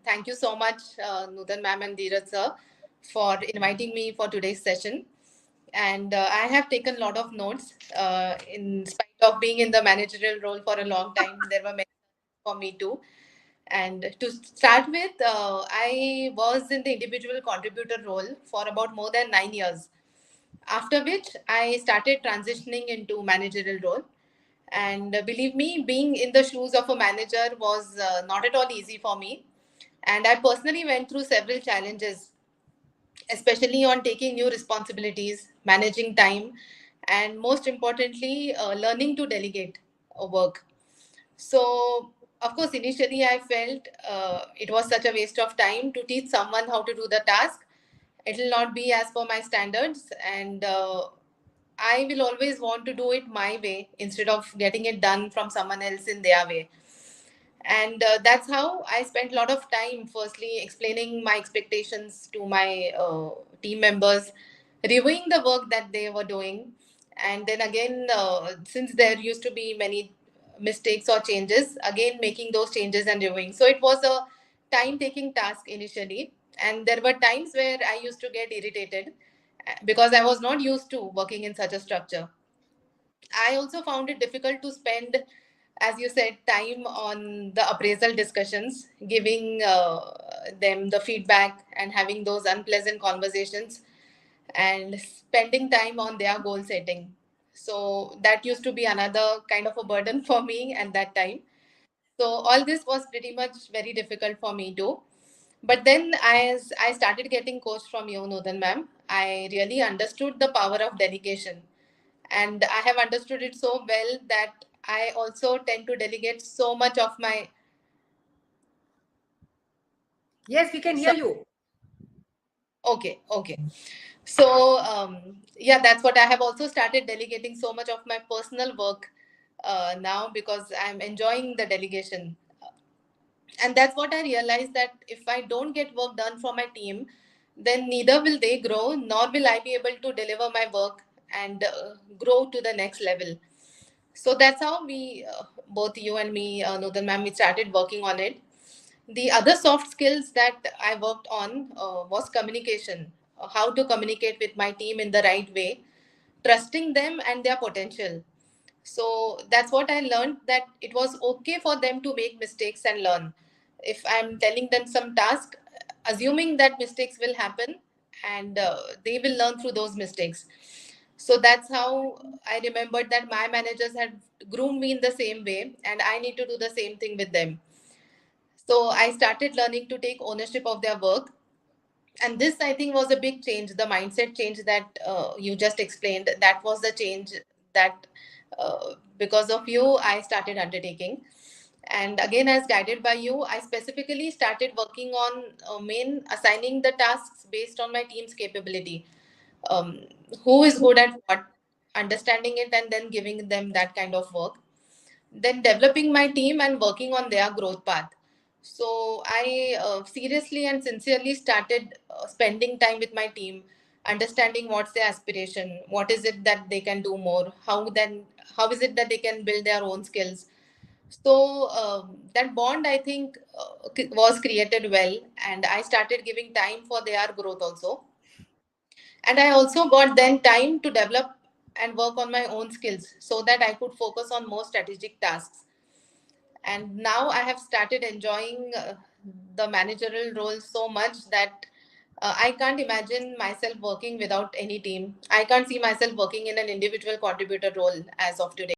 thank you so much, Nutan ma'am and Dheeraj sir, for inviting me for today's session. And I have taken a lot of notes. In spite of being in the managerial role for a long time, there were many for me too. And to start with, I was in the individual contributor role for about more than 9 years. After which, I started transitioning into managerial role. And believe me, being in the shoes of a manager was not at all easy for me. And I personally went through several challenges, especially on taking new responsibilities, managing time, and most importantly, learning to delegate work. So, of course, initially I felt it was such a waste of time to teach someone how to do the task. It will not be as per my standards, and I will always want to do it my way instead of getting it done from someone else in their way. And that's how I spent a lot of time firstly explaining my expectations to my team members, reviewing the work that they were doing, and then again, since there used to be many mistakes or changes, again making those changes and reviewing. So it was a time taking task initially, and there were times where I used to get irritated because I was not used to working in such a structure. I also found it difficult to spend, as you said, time on the appraisal discussions, giving them the feedback and having those unpleasant conversations and spending time on their goal setting. So that used to be another kind of a burden for me at that time. So all this was pretty much very difficult for me too. But then as I started getting coached from you, Nudan ma'am, I really understood the power of delegation. And I have understood it so well that I also tend to delegate so much of my. Yes, we can So, hear you. okay. So, yeah, that's what I have also started delegating so much of my personal work now because I'm enjoying the delegation. And that's what I realized, that if I don't get work done for my team, then neither will they grow, nor will I be able to deliver my work and grow to the next level. So that's how we, both you and me, Nutan ma'am, we started working on it. The other soft skills that I worked on was communication, how to communicate with my team in the right way, trusting them and their potential. So that's what I learned, that it was okay for them to make mistakes and learn. If I'm telling them some task, assuming that mistakes will happen, and they will learn through those mistakes. So that's how I remembered that my managers had groomed me in the same way, and I need to do the same thing with them. So I started learning to take ownership of their work. And this, I think, was a big change. The mindset change that you just explained, that was the change that, because of you, I started undertaking. And again, as guided by you, I specifically started working on main assigning the tasks based on my team's capability. Um, who is good at what, understanding it, and then giving them that kind of work, then developing my team and working on their growth path. So I seriously and sincerely started spending time with my team, understanding what's their aspiration, what is it that they can do more, how is it that they can build their own skills. So that bond, I think, was created well, and I started giving time for their growth also. And I also got then time to develop and work on my own skills so that I could focus on more strategic tasks. And now I have started enjoying the managerial role so much that I can't imagine myself working without any team. I can't see myself working in an individual contributor role as of today.